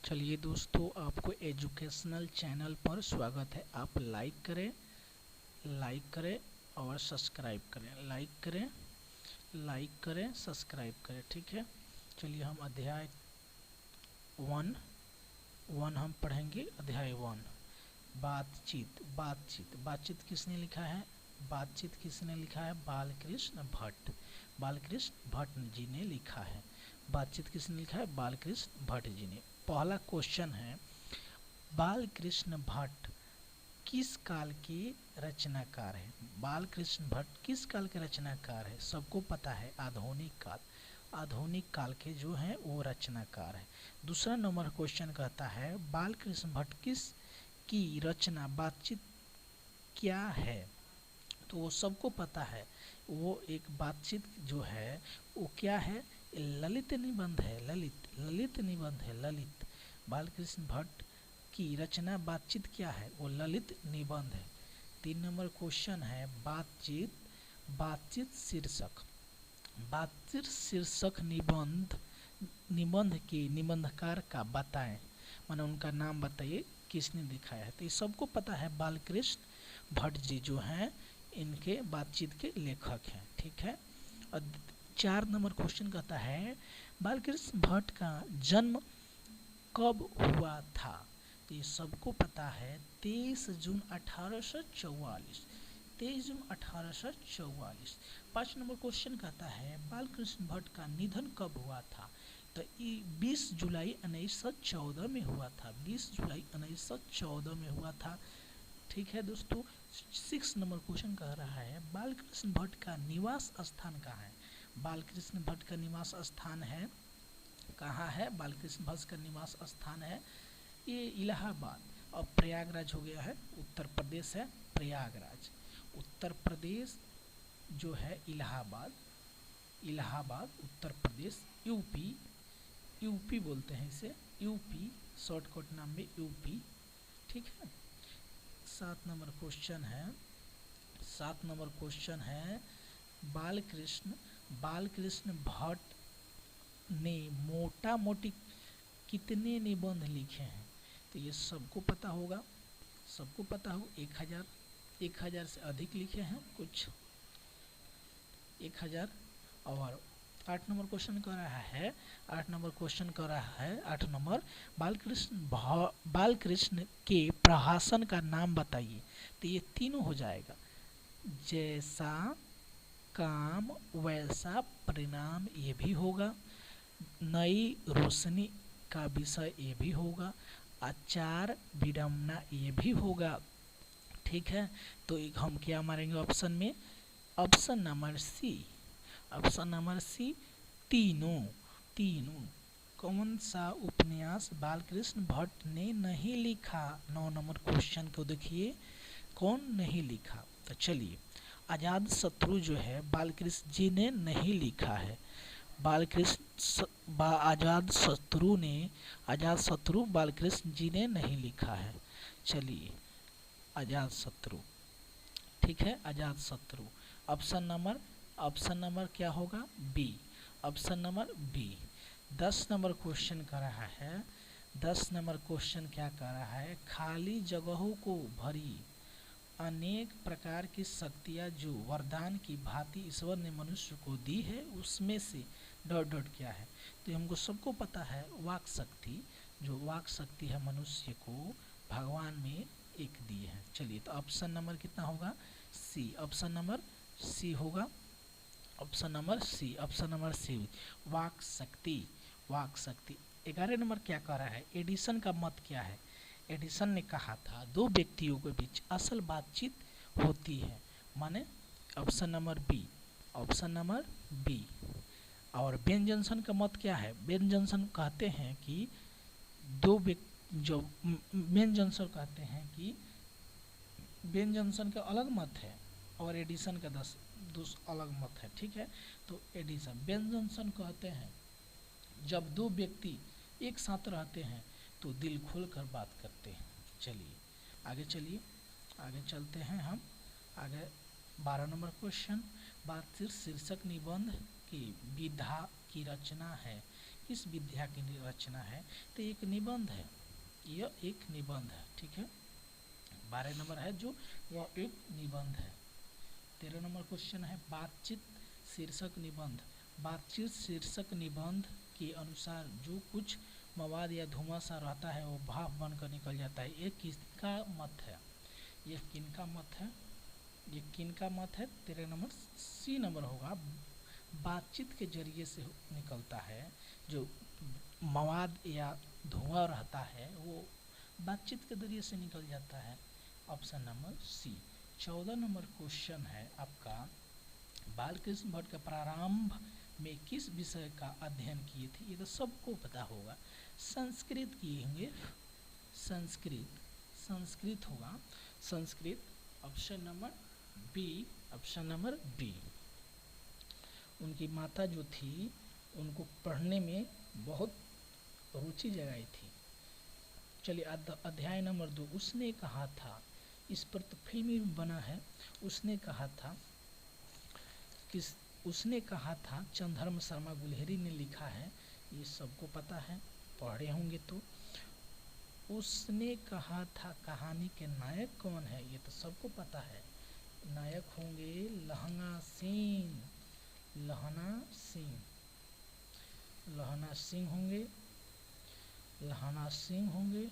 चलिए दोस्तों, आपको एजुकेशनल चैनल पर स्वागत है। आप लाइक करें और सब्सक्राइब करें। लाइक करें सब्सक्राइब करें, ठीक है। चलिए हम अध्याय वन हम पढ़ेंगे। अध्याय 1 बातचीत किसने लिखा है? बातचीत किसने लिखा है? बालकृष्ण भट्ट जी ने लिखा है। बातचीत किसने लिखा है? बालकृष्ण भट्ट जी ने। पहला क्वेश्चन है, बालकृष्ण भट्ट किस काल के रचनाकार है? बालकृष्ण भट्ट किस काल के रचनाकार है? सबको पता है, आधुनिक काल के जो हैं वो रचनाकार है। दूसरा नंबर क्वेश्चन कहता है, बालकृष्ण भट्ट किस की रचना बातचीत क्या है? तो वो सबको पता है, वो एक बातचीत जो है वो क्या है? ललित निबंध है। ललित निबंध है। ललित बालकृष्ण भट्ट की रचना बातचीत क्या है? वो ललित निबंध है। 3 नंबर क्वेश्चन है, बातचीत शीर्षक निबंध के निबंधकार का बताएं, माने उनका नाम बताइए, किसने दिखाया है? तो ये सबको पता है, बालकृष्ण भट्ट जी जो हैं इनके बातचीत के लेखक हैं, ठीक है। और 4 नंबर क्वेश्चन कहता है, बालकृष्ण भट्ट का जन्म कब हुआ था? तो ये सबको पता है, 23 जून 1844। 23 जून 1844। 5 नंबर क्वेश्चन कहता है, बालकृष्ण भट्ट का निधन कब हुआ था? तो 20 जुलाई 1914 में हुआ था। 20 जुलाई 1914 में हुआ था, ठीक है दोस्तों। 6 नंबर क्वेश्चन कह रहा है, बालकृष्ण भट्ट का निवास स्थान कहाँ है? बालकृष्ण भट्ट का निवास स्थान है, कहाँ है? बालकृष्ण भट्ट का निवास स्थान है ये इलाहाबाद और प्रयागराज हो गया है, उत्तर प्रदेश है प्रयागराज। उत्तर प्रदेश जो है इलाहाबाद उत्तर प्रदेश। यूपी बोलते हैं इसे, यूपी शॉर्टकट नाम में यूपी, ठीक है। 7 नंबर क्वेश्चन है, बालकृष्ण भट्ट ने मोटा मोटी कितने निबंध लिखे हैं? तो ये सबको पता होगा, 1000 से अधिक लिखे हैं, कुछ 1000। और 8 नंबर क्वेश्चन कर रहा है, 8 नंबर बालकृष्ण के प्रकाशन का नाम बताइए। तो ये तीनों हो जाएगा, जैसा काम वैसा परिणाम ये भी होगा, नई रोशनी का विषय ये भी होगा, आचार विडम्बना ये भी होगा, ठीक है। तो हम क्या मारेंगे ऑप्शन में? ऑप्शन नंबर सी तीनों। कौन सा उपन्यास बालकृष्ण भट्ट ने नहीं लिखा? 9 नंबर क्वेश्चन को देखिए, कौन नहीं लिखा? तो चलिए, आजाद शत्रु जो है बालकृष्ण जी ने नहीं लिखा है। आजाद शत्रु बालकृष्ण जी ने नहीं लिखा है। चलिए, आजाद शत्रु, ठीक है, आजाद शत्रु। ऑप्शन नंबर क्या होगा? B, option number B. 10 number question कर रहा है, 10 नंबर क्वेश्चन क्या कर रहा है, खाली जगहों को भरी अनेक प्रकार की शक्तियाँ जो वरदान की भांति ईश्वर ने मनुष्य को दी है, उसमें से ... क्या है? तो हमको सबको पता है, वाक शक्ति, जो वाक शक्ति है मनुष्य को भगवान में एक दी है। चलिए, तो ऑप्शन नंबर कितना होगा? सी, ऑप्शन नंबर सी होगा, ऑप्शन नंबर सी, वाक शक्ति। 11 नंबर क्या कह रहा है, एडिसन का मत क्या है? एडिसन ने कहा था, 2 व्यक्तियों के बीच असल बातचीत होती है, माने ऑप्शन नंबर बी। और बेन जॉनसन का मत क्या है? बेन जॉनसन कहते हैं कि बेन जॉनसन का अलग मत है और एडिसन का 10 अलग मत है, ठीक है। तो बेन जॉनसन कहते हैं, जब 2 व्यक्ति एक साथ रहते हैं तो दिल खोलकर बात करते हैं। चलिए आगे चलते हैं हम आगे। 12 नंबर क्वेश्चन, बातचीत शीर्षक निबंध की की रचना है, किस विद्या की रचना है, तो एक निबंध है, यह एक निबंध है। ठीक है, 12 नंबर है जो वह एक निबंध है। 13 नंबर क्वेश्चन है बातचीत शीर्षक निबंध। बातचीत शीर्षक निबंध के अनुसार जो कुछ मवाद या धुआं सा रहता है वो भाप बनकर निकल जाता है। ये किसका मत है? ये किनका मत है? ये किनका मत है? 13 नंबर सी नंबर होगा। बातचीत के जरिए से निकलता है, जो मवाद या धुआं रहता है वो बातचीत के जरिए से निकल जाता है। Option number C. 14 number question है आपका, बालकृष्ण भट्ट का प्रारंभ में किस विषय का अध्ययन किए थे? ये तो सबको पता होगा, संस्कृत किए होंगे, संस्कृत होगा, Sanskrit. Option number B, option number B. उनकी माता जो थी उनको पढ़ने में बहुत रुचि जगाई थी। चलिए अध्याय नंबर 2, उसने कहा था, इस पर तो फिल्म भी बना है। उसने कहा था, उसने कहा था चंद्रधर्म शर्मा गुलेरी ने लिखा है, ये सबको पता है, पढ़े होंगे तो। उसने कहा था कहानी के नायक कौन है? ये तो सबको पता है, नायक होंगे लहंगा सिंह, लहना सिंह, लहना सिंह होंगे, लहना सिंह होंगे।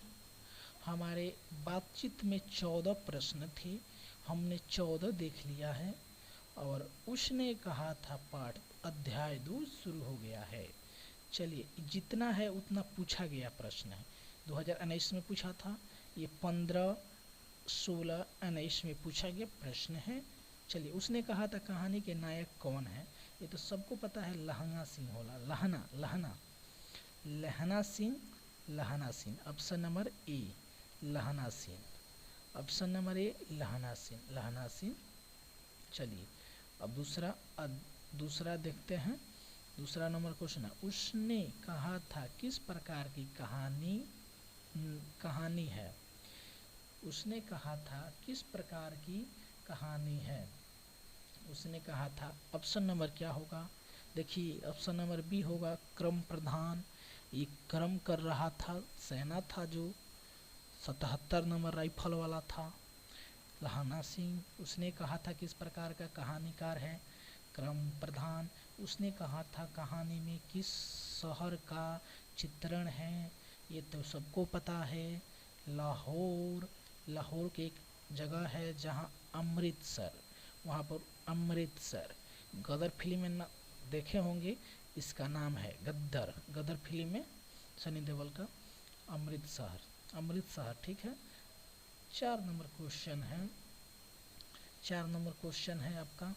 हमारे बातचीत में 14 प्रश्न थे, हमने 14 देख लिया है। और उसने कहा था पाठ अध्याय 2 शुरू हो गया है। चलिए जितना है उतना पूछा गया प्रश्न है। 2019 में पूछा था, ये 15, 16, 19 में पूछा गया प्रश्न है। चलिए उसने कहा था कहानी के नायक कौन है? ये तो सबको पता है, लहंगा सिंह होला, लहना, लहना, लहना सिंह, लहना सिंह। ऑप्शन नंबर ए, लहना सिंह। ऑप्शन नंबर ए, लहना सिंह, लहना सिंह। चलिए अब दूसरा देखते हैं। दूसरा नंबर क्वेश्चन है, उसने कहा था किस प्रकार की कहानी है? उसने कहा था किस प्रकार की कहानी है? उसने कहा था, ऑप्शन नंबर क्या होगा? देखिए ऑप्शन नंबर बी होगा, क्रम प्रधान। ये क्रम कर रहा था, सेना था जो 77 नंबर राइफल वाला था, लहना सिंह। उसने कहा था किस प्रकार का कहानीकार है? क्रम प्रधान। उसने कहा था कहानी में किस शहर का चित्रण है? ये तो सबको पता है, लाहौर। लाहौर की एक जगह है जहाँ अमृतसर, वहाँ पर अमृतसर। गदर फिल्म में देखे होंगे, इसका नाम है गद्दर। गदर फिल्म में सनी देओल का अमृतसर, अमृतसर। ठीक है। 4 नंबर क्वेश्चन है, 4 नंबर क्वेश्चन है आपका,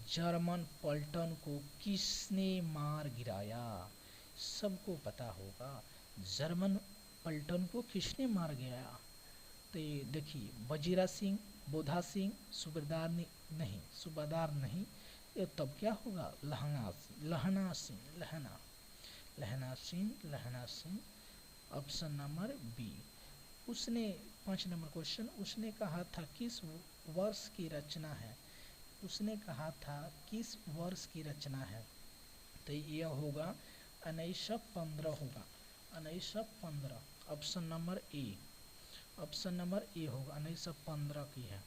जर्मन पलटन को किसने मार गिराया? सबको पता होगा, जर्मन पलटन को किसने मार गिराया? तो ये देखिए, वजीरा सिंह, बोधा सिंह, सूबेदार नहीं, सूबेदार नहीं, ये तब क्या होगा? लहना सिंह, लहना सिंह, लहना, लहना सिंह, लहना सिंह। Option number B. उसने 5 नंबर क्वेश्चन, उसने कहा था किस वर्ष की रचना है? उसने कहा था किस वर्ष की रचना है? तो यह होगा 1915 होगा, 1915। Option number A, option number A होगा, 1915 की है।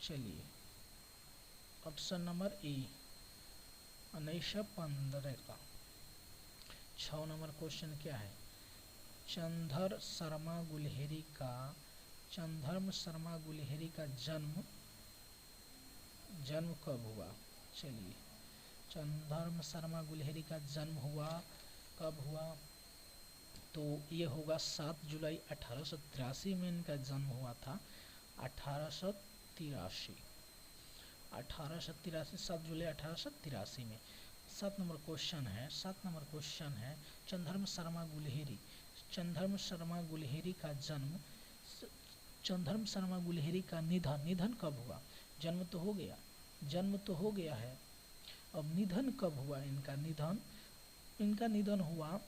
चलिए ऑप्शन नंबर ए, 1915 का। 6 नंबर क्वेश्चन क्या है? चंद्रधर शर्मा गुलेरी का, चंद्रधर शर्मा गुलेरी का जन्म कब हुआ? चलिए, चंद्रधर शर्मा गुलेरी का जन्म हुआ, कब हुआ? तो ये होगा 7 जुलाई 1883 में इनका जन्म हुआ था। 1883, 1883, 7 जुलाई 1883 में। 7 नंबर क्वेश्चन है, 7 नंबर क्वेश्चन है, चंद्रधर शर्मा गुलेरी, चंद्रधर शर्मा गुलेरी का जन्म, चंद्रधर शर्मा गुलेरी का निधन कब हुआ? जन्म तो हो गया, जन्म तो हो गया है, अब निधन कब हुआ इनका? निधन, इनका निधन हुआ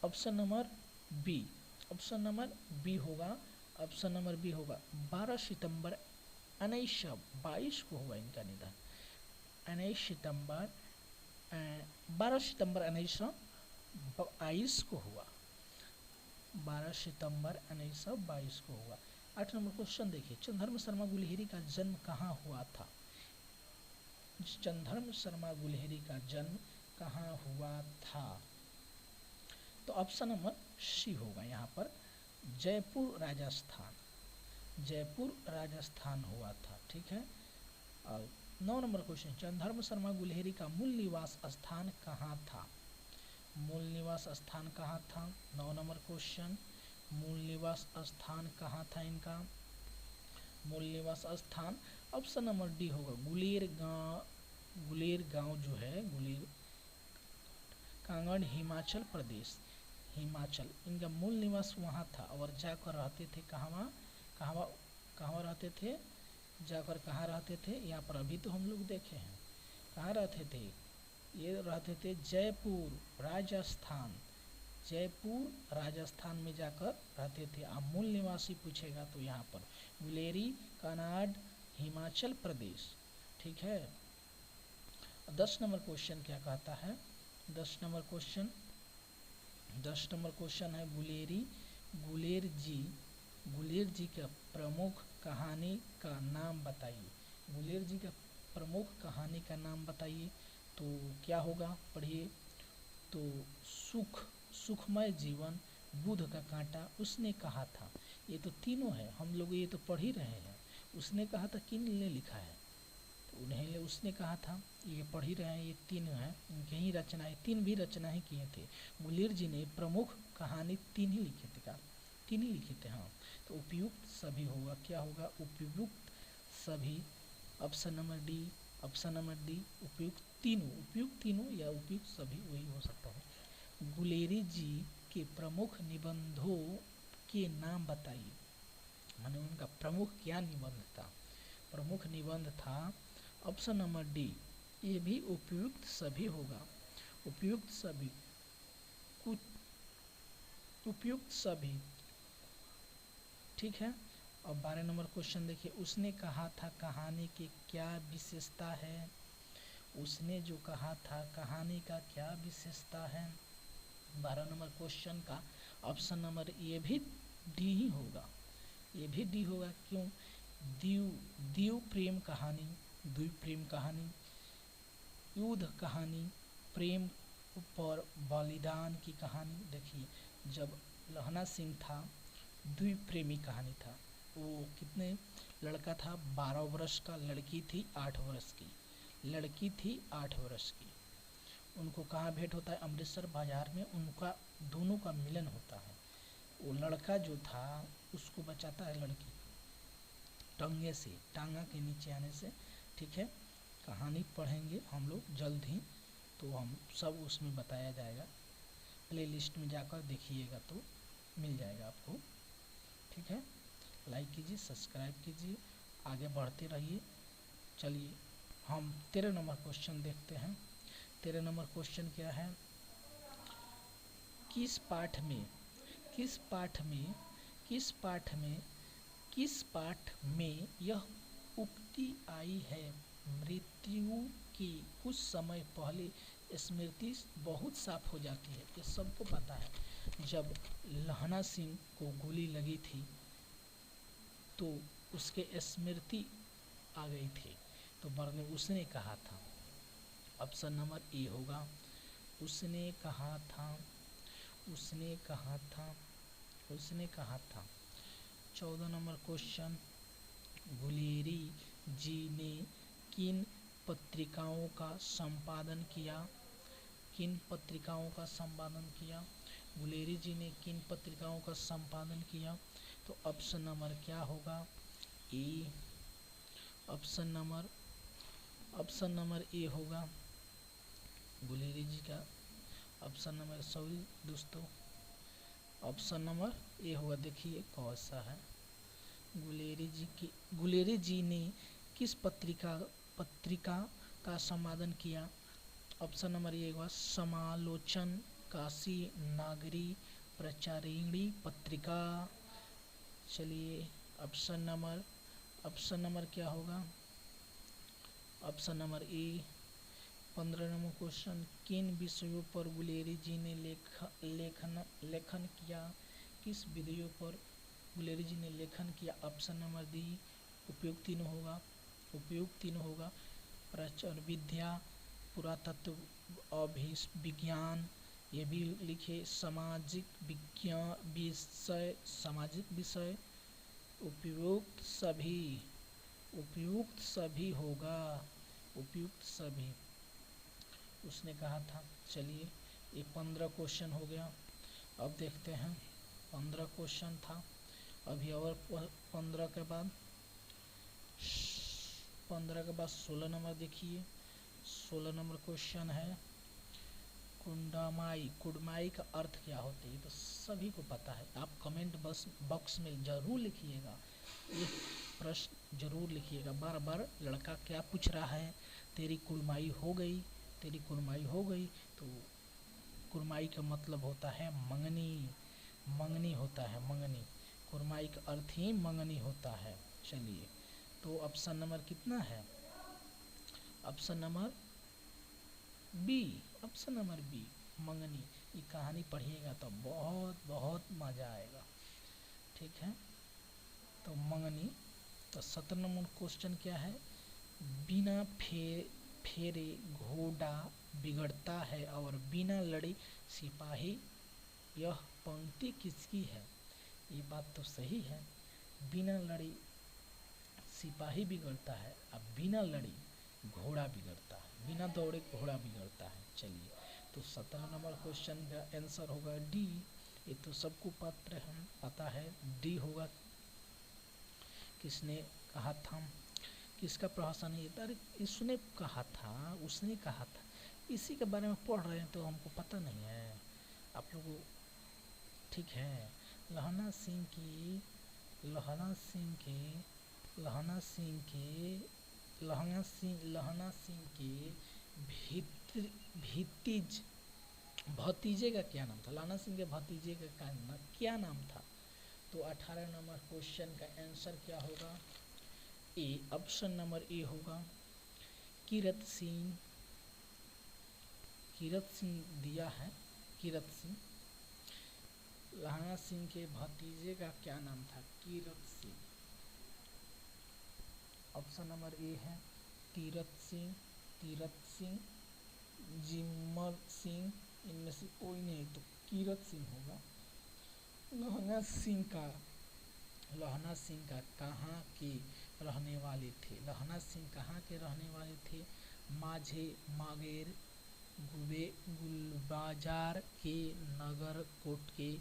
option number B, option number B होगा, ऑप्शन नंबर बी होगा 12 सितंबर 1922 को हुआ इनका निधन। सितंबर 12 सितंबर 1922 को हुआ। 12 सितंबर 1922 को हुआ। 8 नंबर क्वेश्चन देखिए, चंद्रधर्म शर्मा गुलेरी का जन्म कहाँ हुआ था? चंद्रधर्म शर्मा गुलेरी का जन्म कहाँ हुआ था? तो ऑप्शन नंबर सी होगा यहाँ पर, जयपुर राजस्थान। जयपुर राजस्थान हुआ था। ठीक है। और 9 नंबर क्वेश्चन, चंद्रधर्म शर्मा गुलेरी का मूल निवास स्थान कहाँ था? मूल निवास स्थान कहाँ था? 9 नंबर क्वेश्चन, मूल निवास स्थान कहाँ था इनका? मूल निवास स्थान ऑप्शन नंबर डी होगा, गुलेर गांव। गुलेर गांव जो है, गुलेर कांगड़, हिमाचल प्रदेश। हिमाचल इनका मूल निवास वहाँ था और जाकर रहते थे कहाँ कहाँ कहाँ रहते थे? जाकर कहाँ रहते थे? यहाँ पर अभी तो हम लोग देखे हैं कहाँ रहते थे। ये रहते थे जयपुर राजस्थान। जयपुर राजस्थान में जाकर रहते थे। अब मूल निवासी पूछेगा तो यहाँ पर गुलेरी, कनाड, हिमाचल प्रदेश। ठीक है। 10 नंबर क्वेश्चन क्या कहता है? 10 नंबर क्वेश्चन है गुलेर जी का प्रमुख कहानी का नाम बताइए। गुलेर जी का प्रमुख कहानी का नाम बताइए। तो क्या होगा, पढ़िए। तो सुखमय जीवन, बुध का कांटा, उसने कहा था। ये तो तीनों है, हम लोग ये तो पढ़ ही रहे हैं। उसने कहा था किन ने लिखा है? तो उन्हें उसने कहा था, ये पढ़ ही रहे हैं। ये तीन है, इनके ही रचनाएं, तीन भी रचनाएं किए थे। गुलेर जी ने प्रमुख कहानी तीन ही लिखे थे। का तीन ही लिखे थे। हाँ, तो उपयुक्त सभी होगा। क्या होगा? उपयुक्त सभी। Option number D. Option number D, उपयुक्त तीनों या उपयुक्त सभी, वही हो सकता है। गुलेरी जी के प्रमुख निबंधों के नाम बताइए। माने उनका प्रमुख क्या निबंध था? प्रमुख निबंध था ऑप्शन नंबर डी, ये भी उपयुक्त सभी होगा। उपयुक्त सभी, कुछ उपयुक्त सभी। ठीक है। और 12 नंबर क्वेश्चन देखिए, उसने कहा था कहानी की क्या विशेषता है? उसने जो कहा था कहानी का क्या विशेषता है? 12 नंबर क्वेश्चन का ऑप्शन नंबर ये भी डी ही होगा। ये भी डी होगा। क्यों? द्वीप प्रेम कहानी, द्वीप प्रेम कहानी, युद्ध कहानी, प्रेम पर बलिदान की कहानी। देखिए, जब लहना सिंह था, द्वीप प्रेमी कहानी था। वो कितने लड़का था? 12 वर्ष का, लड़की थी 8 वर्ष की। लड़की थी 8 वर्ष की। उनको कहाँ भेंट होता है? अमृतसर बाजार में उनका दोनों का मिलन होता है। वो लड़का जो था उसको बचाता है लड़की टंगे से, टांगा के नीचे आने से। ठीक है। कहानी पढ़ेंगे हम लोग जल्द ही, तो हम सब उसमें बताया जाएगा। प्ले लिस्ट में जाकर देखिएगा तो मिल जाएगा आपको। ठीक है। लाइक कीजिए, सब्सक्राइब कीजिए, आगे बढ़ते रहिए। चलिए हम 13 नंबर क्वेश्चन देखते हैं। 13 नंबर क्वेश्चन क्या है? किस पाठ में यह उक्ति आई है, मृत्यु की कुछ समय पहले स्मृति बहुत साफ हो जाती है? ये सबको पता है। जब लहना सिंह को गोली लगी थी तो उसके स्मृति आ गई थी, तो मरने उसने कहा था। ऑप्शन नंबर ए होगा, उसने कहा था। 14 नंबर क्वेश्चन, गुलेरी जी ने किन पत्रिकाओं का संपादन किया? किन पत्रिकाओं का संपादन किया? गुलेरी जी ने किन पत्रिकाओं का संपादन किया? तो ऑप्शन नंबर क्या होगा? ए। ऑप्शन नंबर ए होगा गुलेरी जी का। ऑप्शन नंबर, सॉरी दोस्तों, ऑप्शन नंबर ए होगा। देखिए कौन सा है। गुलेरी जी ने किस पत्रिका का संपादन किया? ऑप्शन नंबर ए होगा समालोचन, काशी नागरी, प्रचारिणी पत्रिका। चलिए ऑप्शन नंबर क्या होगा? ऑप्शन नंबर ए। 15 नंबर क्वेश्चन, किन विषयों पर गुलेरी जी ने लेखन किया? किस विषयों पर गुलेरी जी ने लेखन किया? ऑप्शन नंबर डी उपयुक्त तीनों होगा। प्रचर विद्या, पुरातत्व, अभिविज्ञान, ये भी लिखे। सामाजिक विषय उपयुक्त सभी होगा, उपयुक्त सभी उसने कहा था। चलिए ये 15 क्वेश्चन हो गया। अब देखते हैं 15 क्वेश्चन था, अभी और 15 के बाद 16 नंबर देखिए। 16 नंबर क्वेश्चन है, कुड़माई का अर्थ क्या होता है? ये तो सभी को पता है, आप कमेंट बॉक्स में जरूर लिखिएगा, ये प्रश्न जरूर लिखिएगा। बार बार लड़का क्या पूछ रहा है, तेरी कुड़माई हो गई, तेरी कुड़माई हो गई। तो कुड़माई का मतलब होता है मंगनी होता है, मंगनी। कुड़माई का अर्थ ही मंगनी होता है। चलिए तो ऑप्शन नंबर कितना है? ऑप्शन नंबर बी मंगनी। ये कहानी पढ़िएगा तो बहुत बहुत मजा आएगा, ठीक है। तो मंगनी। तो 17 नंबर क्वेश्चन क्या है? बिना फेरे घोड़ा बिगड़ता है और बिना लड़े सिपाही, यह पंक्ति किसकी है? ये बात तो सही है, बिना लड़े सिपाही बिगड़ता है, अब बिना लड़ी घोड़ा बिगड़ता है, बिना दौड़े घोड़ा बिगड़ता है। चलिए तो 17 नंबर क्वेश्चन का आंसर होगा डी। ये तो सबको पता है, डी होगा। किसने कहा था? किसका प्रहसन है? अरे इसने कहा था, उसने कहा था, इसी के बारे में पढ़ रहे हैं तो हमको पता नहीं है आप लोगों, ठीक है। लहना सिंह के भतीजे का क्या नाम था? लहना सिंह के भतीजे का क्या नाम था? तो 18 नंबर क्वेश्चन का आंसर क्या होगा? ए, ऑप्शन नंबर ए होगा कीरत सिंह दिया है, कीरत सिंह। लहना सिंह के भतीजे का क्या नाम था? Kirat Singh. Option number A है तीरथ सिंह, जिम्मर सिंह, इनमें से कोई नहीं तो कीरत सिंह होगा। लहना सिंह का कहाँ के रहने वाले थे? लहना सिंह कहाँ के रहने वाले थे? माझे मागेर गुलबाजार के, नगर कोट के।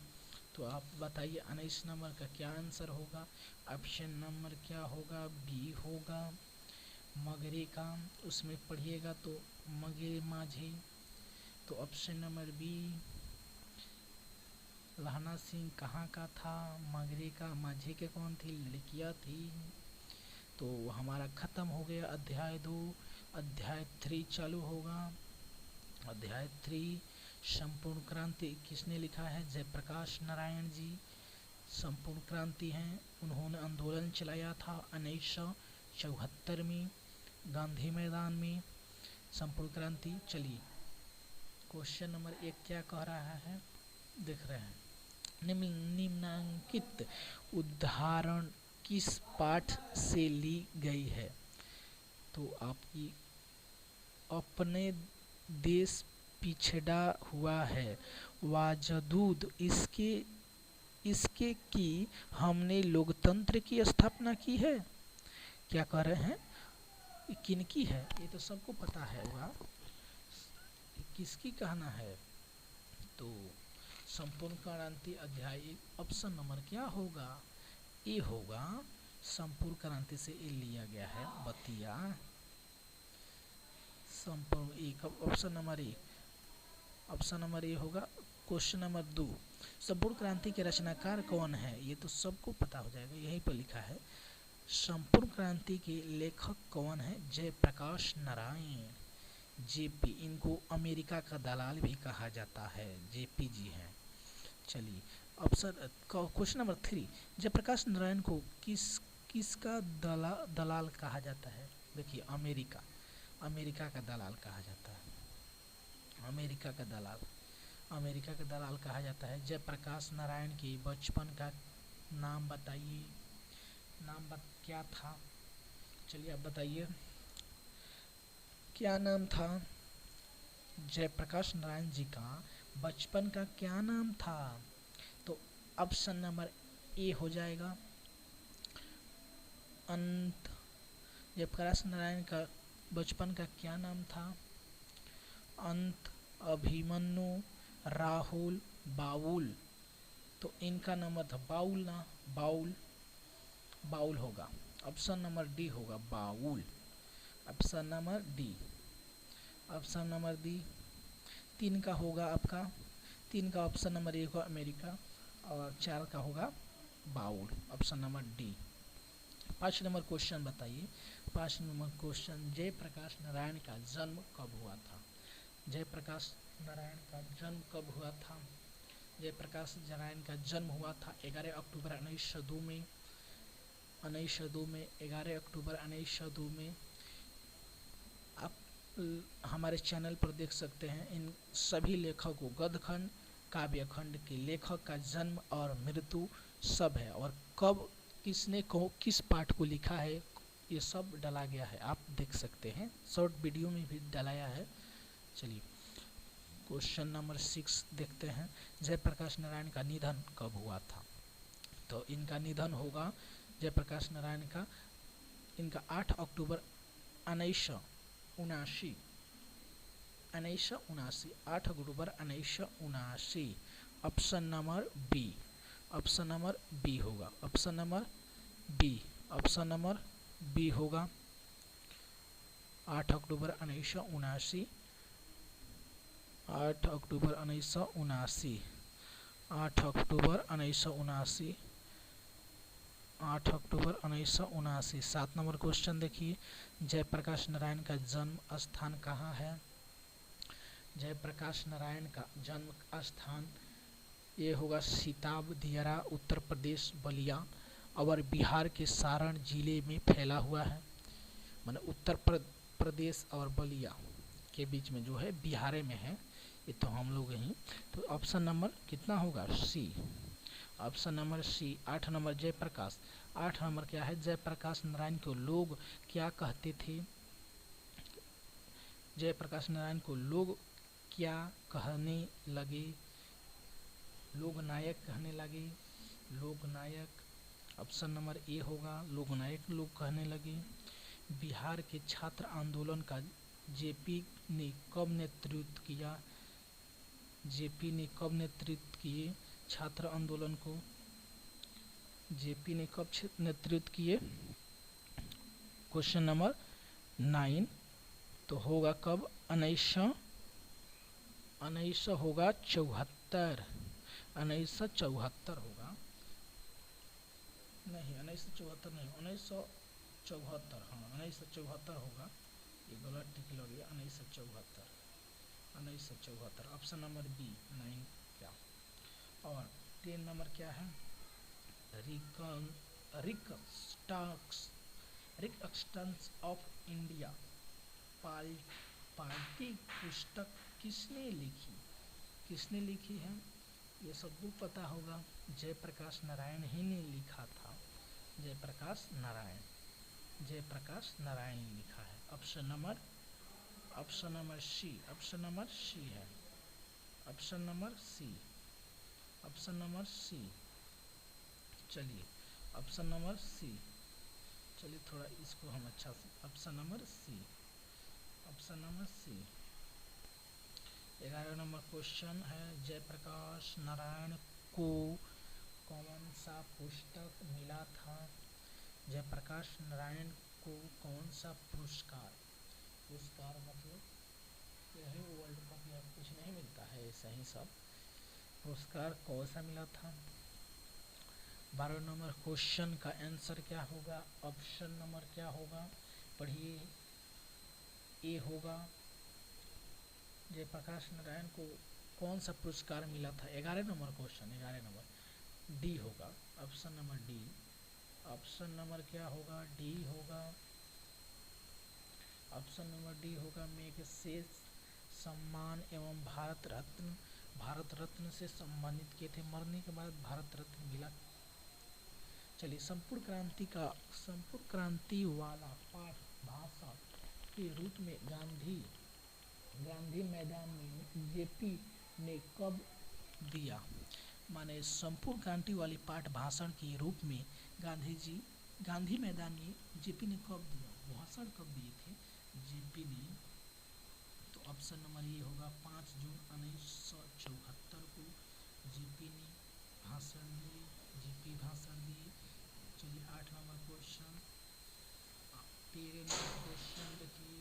तो आप बताइए 19 नंबर का क्या आंसर होगा? ऑप्शन नंबर क्या होगा? बी होगा मगरे का। उसमें पढ़िएगा तो मगरे माझे। तो ऑप्शन नंबर बी, लहना सिंह कहाँ का था? मगरे का। माझे के कौन थी? लड़कियाँ थी। तो हमारा खत्म हो गया अध्याय 2। अध्याय 3 चालू होगा। अध्याय 3 संपूर्ण क्रांति किसने लिखा है? जयप्रकाश नारायण जी संपूर्ण क्रांति हैं। उन्होंने आंदोलन चलाया था 1974 में गांधी मैदान में, संपूर्ण क्रांति। चलिए क्वेश्चन नंबर 1 क्या कह रहा है, देख रहे हैं। निम्नांकित उदाहरण किस पाठ से ली गई है? तो आपकी अपने देश पिछड़ा हुआ है, वाजदूद इसके कि हमने लोकतंत्र की स्थापना की है। क्या कह रहे हैं? किनकी है? ये तो सबको पता है होगा, किसकी कहना है? तो संपूर्ण क्रांति अध्याय 1 ऑप्शन नंबर क्या होगा? ए होगा। संपूर्ण क्रांति से ए लिया गया है बतिया। संपूर्ण एक option number A, option number A होगा। क्वेश्चन नंबर 2 संपूर्ण क्रांति के रचनाकार कौन है? ये तो सबको पता हो जाएगा, यहीं पर लिखा है। संपूर्ण क्रांति के लेखक कौन है? जयप्रकाश नारायण, जेपी। इनको अमेरिका का दलाल भी कहा जाता है, जेपी जी हैं। चलिए option question number 3 Jayaprakash Narayan को किसका दलाल कहा जाता है? देखिए अमेरिका का दलाल कहा जाता है। अमेरिका का दलाल, अमेरिका का दलाल कहा जाता है। जयप्रकाश नारायण की बचपन का नाम बताइए, क्या था? चलिए आप बताइए क्या नाम था जयप्रकाश नारायण जी का बचपन का क्या नाम था? तो ऑप्शन नंबर ए हो जाएगा अंत। जयप्रकाश नारायण का बचपन का क्या नाम था? अंत, अभिमन्यु, राहुल, बाउल। तो इनका नंबर था बाउल ना, बाउल, बाउल होगा। ऑप्शन नंबर डी होगा Baul. Option number D, option number D. 3 का होगा आपका, 3 का ऑप्शन नंबर 1 होगा अमेरिका और 4 का होगा Baul, option number D. 5 number question बताइए। 5 नंबर क्वेश्चन, जयप्रकाश नारायण का जन्म कब हुआ था? जयप्रकाश नारायण का जन्म कब हुआ था? जयप्रकाश नारायण का जन्म हुआ था 11 अक्टूबर 1902 में। 1902 में, 11 अक्टूबर 1902 में। आप हमारे चैनल पर देख सकते हैं इन सभी लेखकों, गद्यखंड काव्यखंड के लेखक का जन्म और मृत्यु सब है, और कब किसने को किस पाठ को लिखा है ये सब डाला गया है, आप देख सकते हैं। शॉर्ट वीडियो में भी डालाया है। चलिए क्वेश्चन नंबर 6 देखते हैं। जयप्रकाश नारायण का निधन कब हुआ था? तो इनका निधन होगा जयप्रकाश नारायण का, इनका 8 अक्टूबर 1979, 8 अक्टूबर 1979। Option number B, option number B होगा, option number B, option number B होगा 8 अक्टूबर 1979, 8 अक्टूबर 1979, 8 अक्टूबर 1979, 8 अक्टूबर 1979। 7 नंबर क्वेश्चन देखिए, जयप्रकाश नारायण का जन्म स्थान कहाँ है? जयप्रकाश नारायण का जन्म स्थान ये होगा सीताब दियारा, उत्तर प्रदेश बलिया, और बिहार के सारण जिले में फैला हुआ है। माने उत्तर प्रदेश और बलिया के बीच में जो है बिहार में है, ये तो हम लोग ही। तो ऑप्शन नंबर कितना होगा? C, option number C. 8 number Jayaprakash, 8 number क्या है? जयप्रकाश नारायण को लोग क्या कहते थे? जयप्रकाश नारायण को लोग क्या कहने लगे? लोक नायक कहने लगे, लोक नायक। ऑप्शन नंबर ए होगा लोक नायक लोग कहने लगे। बिहार के छात्र आंदोलन का जेपी ने कब नेतृत्व किया? जेपी ने कब नेतृत्व किए छात्र आंदोलन को? जेपी ने कब नेतृत्व किए? Question number 9। तो होगा कब? 1974 होगा, 1974 होगा, नहीं 1974 नहीं, 1974, हाँ 1974 होगा, ये गलत टिक लग गया। 1974, 1974 ऑप्शन नंबर बी 9 क्या। और 10 नंबर क्या है? रिकन्स्ट्रक्शन ऑफ इंडिया पार्टी पुस्तक किसने लिखी? किसने लिखी है? ये सबको पता होगा, जयप्रकाश नारायण ही ने लिखा था। जयप्रकाश नारायण, जयप्रकाश नारायण ने लिखा है। Option number C, option number C है, option number C, option number C. चलिए ऑप्शन नंबर सी, चलिए थोड़ा इसको हम अच्छा से, option number C, option number C. 11 number question है, जयप्रकाश नारायण को कौन सा पुस्तक मिला था? जयप्रकाश नारायण को कौन सा पुरस्कार, पुरस्कार मतलब यही वर्ल्ड कप या कुछ नहीं मिलता है, ऐसा ही सब पुरस्कार कौन सा मिला था? 12 नंबर क्वेश्चन का आंसर क्या होगा? ऑप्शन नंबर क्या होगा? पढ़िए, ए होगा जयप्रकाश नारायण को कौन सा पुरस्कार मिला था। 11 नंबर क्वेश्चन, 11 नंबर डी होगा, option number D, option number क्या होगा? डी होगा, ऑप्शन नंबर डी होगा। मैगसेसे सम्मान एवं भारत रत्न से सम्मानित किए थे। मरने के बाद भारत रत्न मिला। चलिए, संपूर्ण क्रांति वाला पाठ भाषण के रूप में गांधी मैदान में जेपी ने कब दिया? माने संपूर्ण क्रांति वाली पाठ भाषण के रूप में गांधी मैदान में जेपी ने कब दिया? भाषण कब दिए थे जेपी ने? तो ऑप्शन नंबर ये होगा 5 जून 1974 को जेपी ने भाषण दिए। चलिए 8 नंबर क्वेश्चन, 13 नंबर क्वेश्चन देखिए,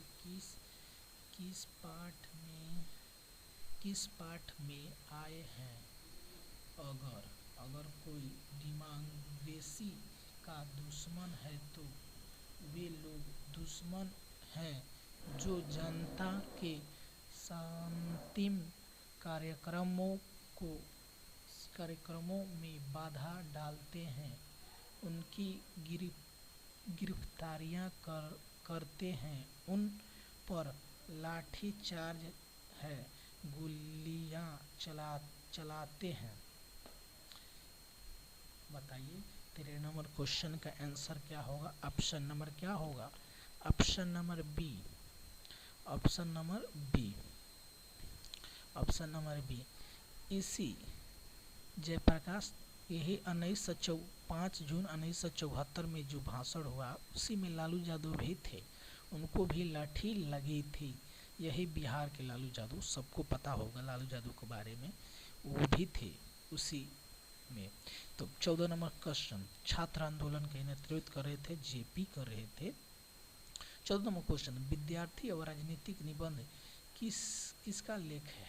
किस पाठ में आए हैं अगर कोई डेमोक्रेसी का दुश्मन है तो वे लोग दुश्मन हैं जो जनता के शांतिम कार्यक्रमों में बाधा डालते हैं, उनकी गिरफ्तारियां करते हैं, उन पर लाठीचार्ज है, गोलियां चलाते हैं। बताइए 13 नंबर क्वेश्चन का आंसर क्या होगा? ऑप्शन नंबर क्या होगा? Option number B. इसी जयप्रकाश, यही 5 जून 1974 में जो भाषण हुआ उसी में लालू यादव भी थे, उनको भी लाठी लगी थी। यही बिहार के लालू यादव, सबको पता होगा लालू यादव के बारे में, वो भी थे उसी में। तो 14 नंबर क्वेश्चन, छात्र आंदोलन के नेतृत्व कर रहे थे जेपी कर रहे थे। 14 नंबर क्वेश्चन, विद्यार्थी और राजनीतिक निबंध किसका लेखा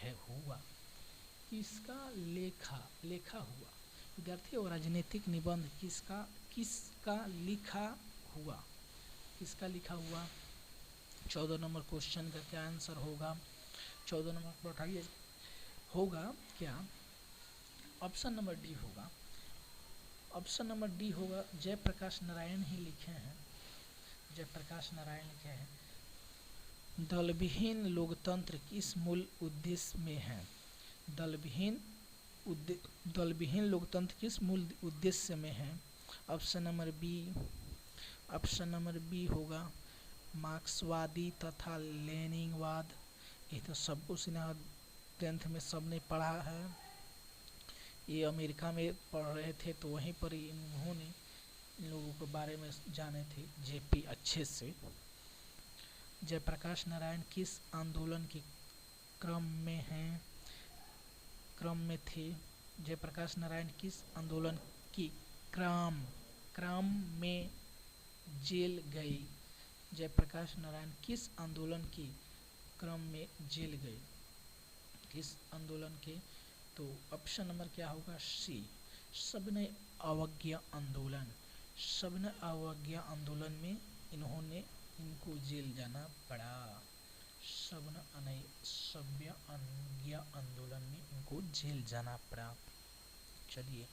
हुआ? विद्यार्थी और राजनीतिक निबंध किसका लिखा हुआ? 14 नंबर क्वेश्चन का क्या आंसर होगा? 14 नंबर पर उठाइए, होगा क्या? ऑप्शन नंबर डी होगा। ऑप्शन नंबर डी होगा, जयप्रकाश नारायण ही लिखे हैं। जयप्रकाश नारायण लिखे हैं। दलविहीन लोकतंत्र किस मूल उद्देश्य में है? दलविहीन लोकतंत्र किस मूल उद्देश्य में है? ऑप्शन नंबर बी होगा, मार्क्सवादी तथा लेनिनवाद। ये तो सबको सिन्हा 10th में सबने पढ़ा है। ये अमेरिका में पढ़ रहे थे तो वहीं पर इन्होंने इन लोगों के बारे में जाने थे जेपी अच्छे से। जयप्रकाश नारायण किस आंदोलन के क्रम में थे? जयप्रकाश नारायण किस आंदोलन की क्रम में जेल गए? जयप्रकाश नारायण किस आंदोलन के क्रम में जेल गए? किस आंदोलन के? तो ऑप्शन नंबर क्या होगा? सी, सविनय अवज्ञा आंदोलन में इनको जेल जाना पड़ा। सव्य अवज्ञा आंदोलन में इनको जेल जाना पड़ा। चलिए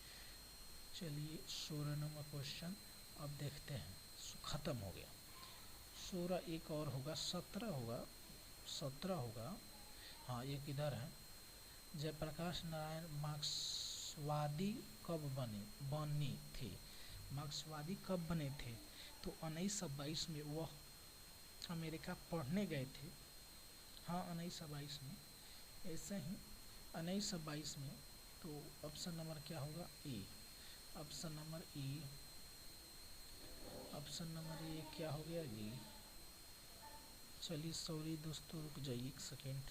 16 नंबर क्वेश्चन अब देखते हैं, खत्म हो गया। 16 एक और होगा, 17 होगा। हाँ, एक इधर है। जयप्रकाश नारायण मार्क्सवादी कब बने थे? मार्क्सवादी कब बने थे? तो 1922 में वह अमेरिका पढ़ने गए थे। हाँ, 1922 में, ऐसे ही 1922 में। तो ऑप्शन नंबर क्या होगा? ए। ऑप्शन नंबर ए क्या हो गया जी? चलिए सॉरी दोस्तों, रुक जाइए एक सेकेंड।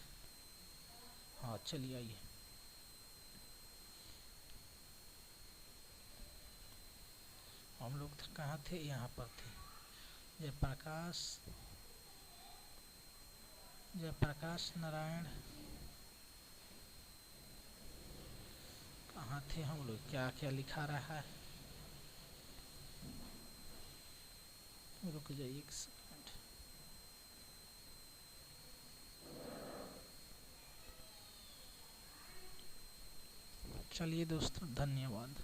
हाँ चलिए आइए, हम लोग कहाँ थे? यहाँ पर थे। जयप्रकाश नारायण कहाँ थे हम लोग? क्या क्या लिखा रहा है? रुक जाइए एक सेकंड। चलिए दोस्तों, धन्यवाद।